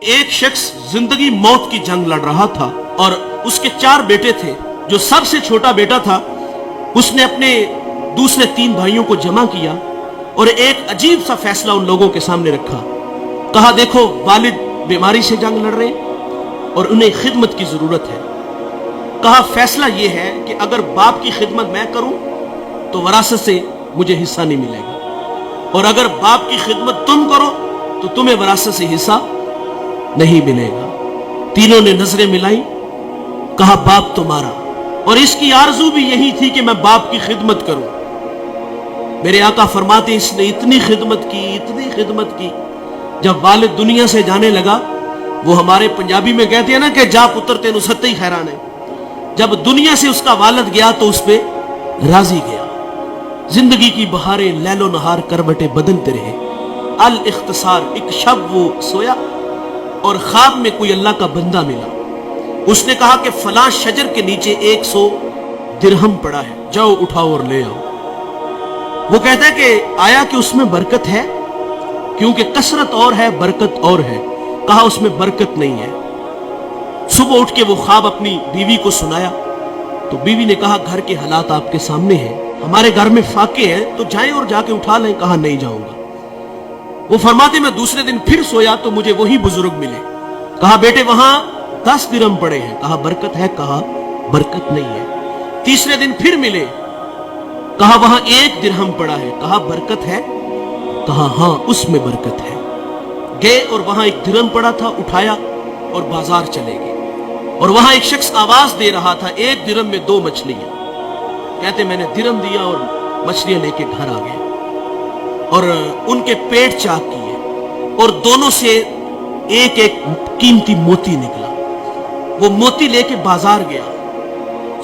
ایک شخص زندگی موت کی جنگ لڑ رہا تھا اور اس کے 4 بیٹے تھے. جو سب سے چھوٹا بیٹا تھا اس نے اپنے دوسرے 3 بھائیوں کو جمع کیا اور ایک عجیب سا فیصلہ ان لوگوں کے سامنے رکھا. کہا دیکھو والد بیماری سے جنگ لڑ رہے ہیں اور انہیں خدمت کی ضرورت ہے. کہا فیصلہ یہ ہے کہ اگر باپ کی خدمت میں کروں تو وراثت سے مجھے حصہ نہیں ملے گا، اور اگر باپ کی خدمت تم کرو تو تمہیں وراثت سے حصہ نہیں ملے گا. تینوں نے نظریں ملائی. کہا باپ تمہارا، اور اس کی آرزو بھی یہی تھی کہ میں باپ کی خدمت کروں. میرے آقا فرماتے اس نے اتنی خدمت کی جب والد دنیا سے جانے لگا. وہ ہمارے پنجابی میں کہتے ہیں نا کہ جا پتر تینوں ستّے ہی خیران ہے. جب دنیا سے اس کا والد گیا تو اس پہ راضی گیا. زندگی کی بہاریں لیل و نہار کروٹیں بدلتے رہے. الاختصار، ایک شب وہ سویا اور خواب میں کوئی اللہ کا بندہ ملا. اس نے کہا کہ فلاں شجر کے نیچے 100 درہم پڑا ہے، جاؤ اٹھاؤ اور لے آؤ. وہ کہتا ہے کہ آیا کہ اس میں برکت ہے؟ کیونکہ کثرت اور ہے برکت اور ہے. کہا اس میں برکت نہیں ہے. صبح اٹھ کے وہ خواب اپنی بیوی کو سنایا تو بیوی نے کہا گھر کے حالات آپ کے سامنے ہیں، ہمارے گھر میں فاقے ہیں تو جائیں اور جا کے اٹھا لیں. کہا نہیں جاؤں گا. وہ فرماتے میں دوسرے دن پھر سویا تو مجھے وہی بزرگ ملے. کہا بیٹے وہاں 10 درہم پڑے ہیں. کہا برکت ہے؟ کہا برکت نہیں ہے. تیسرے دن پھر ملے. کہا وہاں 1 درہم پڑا ہے. کہا برکت ہے؟ کہا ہاں اس میں برکت ہے. گئے اور وہاں 1 درہم پڑا تھا، اٹھایا اور بازار چلے گئے. اور وہاں ایک شخص آواز دے رہا تھا 1 درہم میں 2 مچھلیاں. کہتے میں نے درہم دیا اور مچھلیاں لے کے گھر آ گئے اور ان کے پیٹ چاک کیے اور دونوں سے ایک قیمتی موتی نکلا. وہ موتی لے کے بازار گیا،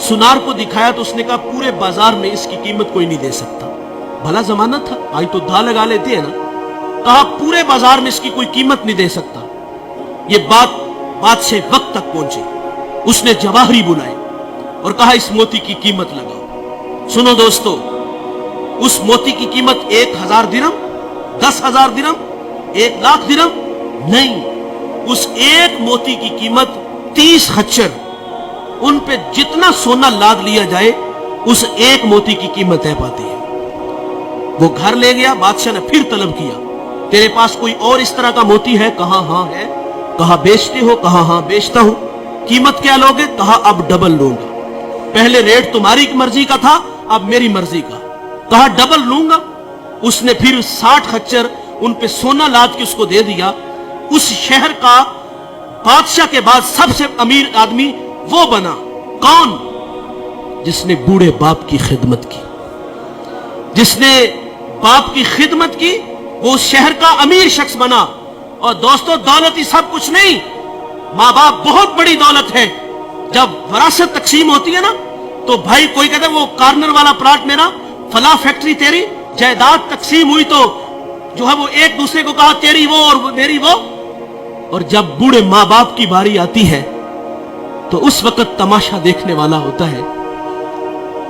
سنار کو دکھایا تو اس نے کہا پورے بازار میں اس کی قیمت کوئی نہیں دے سکتا. بھلا زمانہ تھا، آج تو دھا لگا لیتے ہیں نا. کہا پورے بازار میں اس کی کوئی قیمت نہیں دے سکتا. یہ بات بادشاہ وقت تک پہنچی. اس نے جواہری بلائے اور کہا اس موتی کی قیمت لگاؤ. سنو دوستو، اس موتی کی قیمت 1000 درہم، 10,000 درہم، 1,00,000 درہم نہیں. اس ایک موتی کی قیمت 30 خچر. ان پہ جتنا سونا لاد لیا جائے اس ایک موتی کی قیمت طے پاتی ہے. وہ گھر لے گیا. بادشاہ نے پھر طلب کیا تیرے پاس کوئی اور اس طرح کا موتی ہے؟ کہا ہاں ہے. کہا بیچتے ہو؟ کہا ہاں بیچتا ہوں. قیمت کیا لوگے؟ کہا اب ڈبل لوں گا. پہلے ریٹ تمہاری مرضی کا تھا، اب میری مرضی کا. کہا ڈبل لوں گا. اس نے پھر 60 خچر ان پہ سونا لاد کے اس کو دے دیا. اس شہر کا بادشاہ کے بعد سب سے امیر آدمی وہ بنا. کون؟ جس نے بوڑھے باپ کی خدمت کی. جس نے باپ کی خدمت کی وہ اس شہر کا امیر شخص بنا. اور دوستو دولت ہی سب کچھ نہیں، ماں باپ بہت بڑی دولت ہے. جب وراثت تقسیم ہوتی ہے نا تو بھائی کوئی کہتا ہے وہ کارنر والا پلاٹ میرا، فلاں فیکٹری تیری. جائیداد تقسیم ہوئی تو جو ہے وہ ایک دوسرے کو کہا تیری وہ اور میری وہ. اور جب بوڑھے ماں باپ کی باری آتی ہے تو اس وقت تماشا دیکھنے والا ہوتا ہے.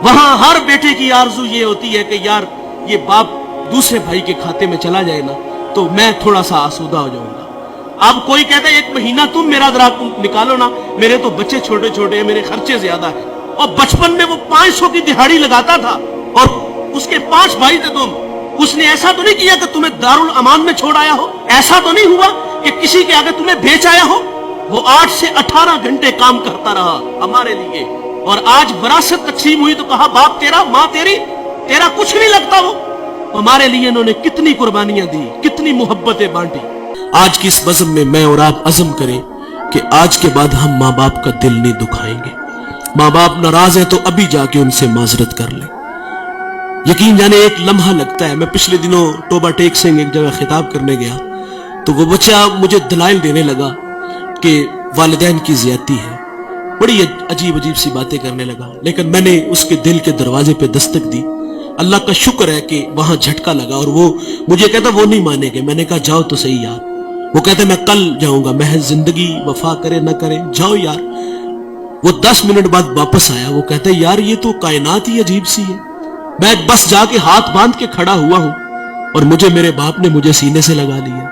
وہاں ہر بیٹے کی آرزو یہ ہوتی ہے کہ یار یہ باپ دوسرے بھائی کے کھاتے میں چلا جائے نا تو میں تھوڑا سا آسودہ ہو جاؤں گا. اب کوئی کہتا ہے 1 مہینہ تم میرا ذرا نکالو نا، میرے تو بچے چھوٹے چھوٹے ہیں، میرے خرچے زیادہ ہیں. اور بچپن میں وہ 500 کی دہاڑی لگاتا تھا اور اس کے 5 بھائی تھے تم. اس نے ایسا تو نہیں کیا کہ تمہیں دارالامان میں چھوڑ آیا ہو. ایسا تو نہیں ہوا کہ کسی کے آگے تمہیں بیچ آیا ہو. وہ 8 سے 18 گھنٹے کام کرتا رہا ہمارے لیے. اور آج وراثت تقسیم ہوئی تو کہا باپ تیرا، ماں تیری، تیرا کچھ نہیں لگتا. وہ ہمارے لیے انہوں نے کتنی قربانیاں دی، کتنی محبتیں بانٹی. آج کی اس بزم میں میں اور آپ عزم کریں کہ آج کے بعد ہم ماں باپ کا دل نہیں دکھائیں گے. ماں باپ ناراض ہیں تو ابھی جا کے ان سے معذرت کر لیں. یقین جانے ایک لمحہ لگتا ہے. میں پچھلے دنوں توبہ ٹیک سنگھ ایک جگہ خطاب کرنے گیا تو وہ بچہ مجھے دلائل دینے لگا کہ والدین کی زیادتی ہے. بڑی عجیب سی باتیں کرنے لگا. لیکن میں نے اس کے دل کے دروازے پہ دستک دی. اللہ کا شکر ہے کہ وہاں جھٹکا لگا اور وہ مجھے کہتا وہ نہیں مانے گے. میں نے کہا جاؤ تو صحیح یار. وہ کہتا میں کل جاؤں گا. محض زندگی وفا کرے نہ کرے جاؤ یار. وہ 10 منٹ بعد واپس آیا. وہ کہتا ہے یار یہ تو کائنات ہی عجیب سی ہے. میں بس جا کے ہاتھ باندھ کے کھڑا ہوا ہوں اور مجھے میرے باپ نے مجھے سینے سے لگا لیا.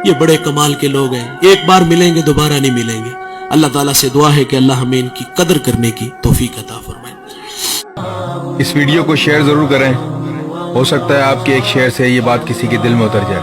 یہ بڑے کمال کے لوگ ہیں، ایک بار ملیں گے دوبارہ نہیں ملیں گے۔ اللہ تعالیٰ سے دعا ہے کہ اللہ ہمیں ان کی قدر کرنے کی توفیق عطا فرمائے۔ اس ویڈیو کو شیئر ضرور کریں، ہو سکتا ہے آپ کے ایک شیئر سے یہ بات کسی کے دل میں اتر جائے۔